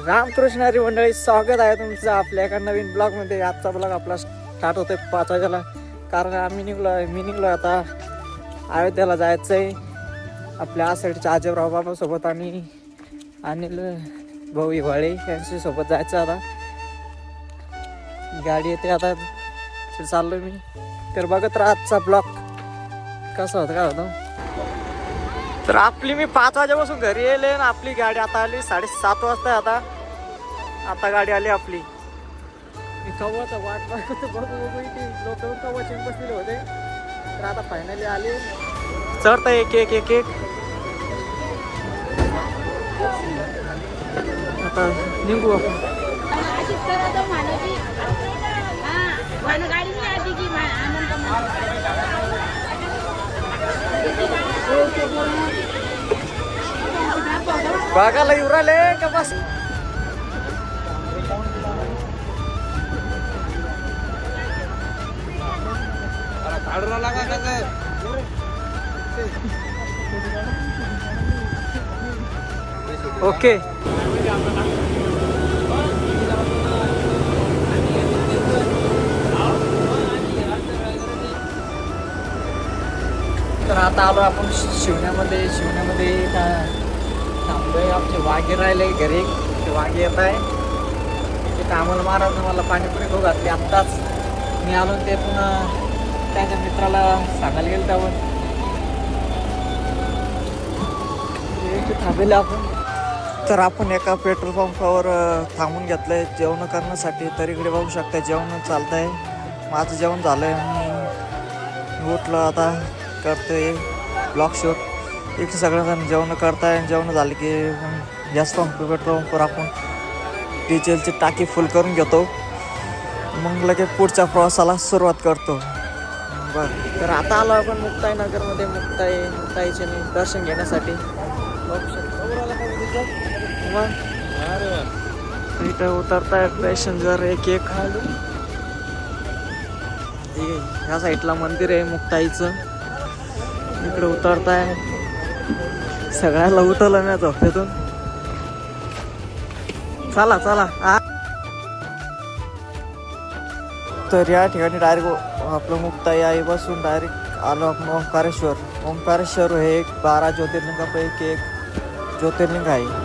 रामकृष्ण हरी मंडळी, स्वागत आहे तुमचं आपल्या एका नवीन ब्लॉगमध्ये. आजचा ब्लॉग आपला स्टार्ट होतोय 5 वाजेला, कारण मी निघलो आता अयोध्येला जायचं आहे. आपल्या आसाईडच्या आजबराव बाबासोबत आणि अनिल भाऊ हिवाळे यांच्यासोबत जायचं. आता गाडी येते, आता चाललो मी. तर बघत राहा आजचा ब्लॉग कसा होता काय होतं. तर आपली मी 5 वाजेपासून घरी येईल ना. आपली गाडी आता आली 7:30 वाजता. आता गाडी आली आपली. मी कव्वाचा वाट बघू इथे लोक कव्वा चिंप बसलेले होते. तर आता फायनली आले. चढता एक एक एक एक आता निघू आपण. बघायला येऊ राहिले का बस. ओके. तर आता आलो आपण शिवण्यामध्ये थांबलोय. आमचे वाघे राहिले घरी, ते वाघे येत आहे. ते कामाला महाराज मला पाणीपुरी खाऊ घातली आत्ताच. मी आलो ते पुन्हा त्याच्या मित्राला सांगायला गेलं त्यावर थांबेले आपण. तर आपण एका पेट्रोल पंपावर थांबून घेतलंय जेवण करण्यासाठी. तर इकडे बघू शकता जेवण चालत आहे. माझं जेवण झालंय आणि उठलं आता करतोय ब्लॉग शूट. इथे सगळेजण जेवण करताय. जेवण झाले की गॅस पंप पेट्रोल पंपवर आपण डिझेलची टाकी फुल करून घेतो. मग लगेच पुढच्या प्रवासाला सुरुवात करतो. बरं, तर आता आलो आपण मुक्ताईनगरमध्ये. मुक्ताईचे दर्शन घेण्यासाठी. मग इथं उतरताय पॅसेंजर एक एक. ह्या साईडला मंदिर आहे मुक्ताईचं. इकडे उतरताय. सगळ्याला उठवलं मी झोपेतून. चला चला. तर या ठिकाणी डायरेक्ट आपलं मुक्ताई आई बसून डायरेक्ट आलो आपण ओंकारेश्वर. ओंकारेश्वर हे एक 12 ज्योतिर्लिंगापैकी एक ज्योतिर्लिंग आहे.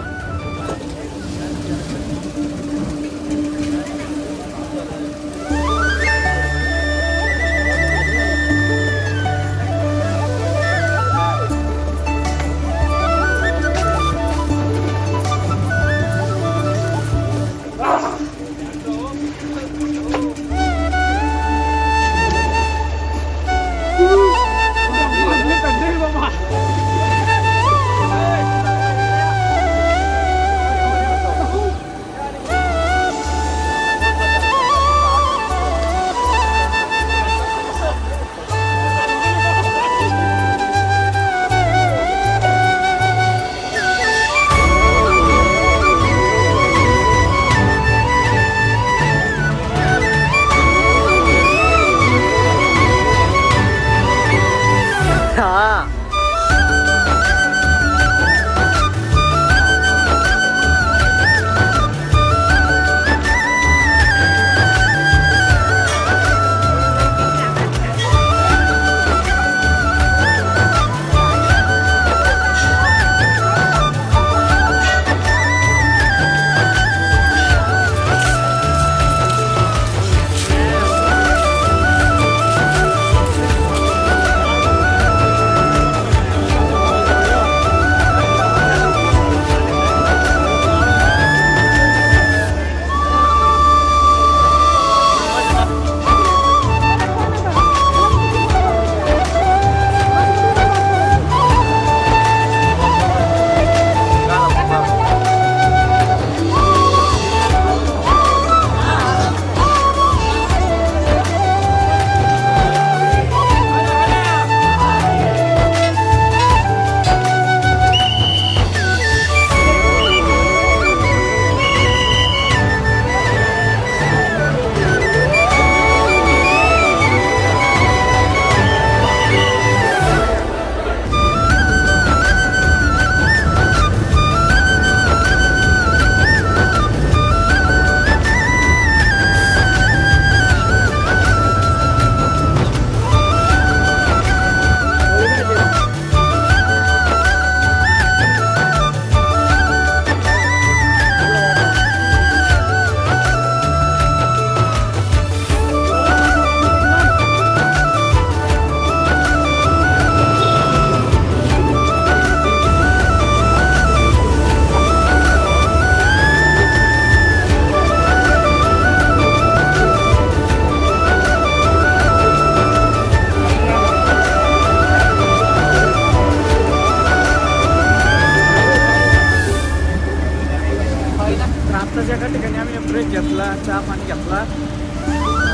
आताच एका ठिकाणी आम्ही ब्रेक घेतला, चहा पाणी घेतला.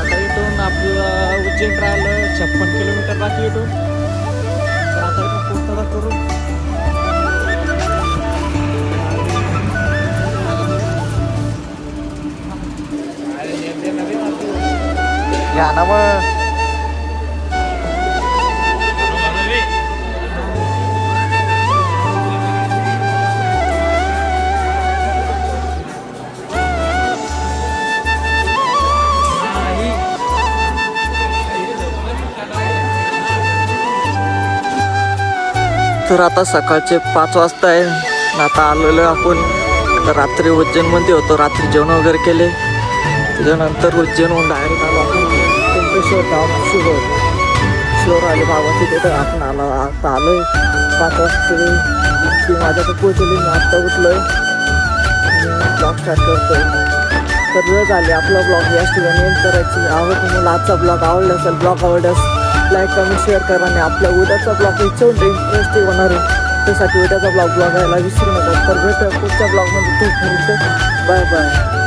आता इथून आपलं उज्जैन राहिलं 56 किलोमीटर बाकी इथून. तर आता इथून पूर्तता करू. या ना मग तर आता सकाळचे 5 वाजता आहे. आता आलेलो आपण. तर रात्री उज्जैनमध्ये होतो. रात्री जेवण वगैरे केले. त्याच्यानंतर उज्जैनहून डायरेक्ट आलो आपण पिंपळेश्वर धाम शिवर आले बाबा तिथे. तर आपण आता आलो आहे 5 वाजता. ती माझ्याकडे पोहोचली. मी आत्ता उठलो आहे. ब्लॉग स्टार्ट करतो. तर वेळ झाली आपला ब्लॉग याच ठिकाणी एंड करायची. तुम्हाला आजचा ब्लॉग आवडला असेल, ब्लॉग आवडल्यास लाईक कमेंट शेअर करा. आणि आपल्या उद्याचा ब्लॉग इंटरेस्टिंग होणार आहे. त्यासाठी उद्याचा ब्लॉग बघायला विसरू नका. तर भेटूया पुढच्या ब्लॉगमध्ये. Bye bye.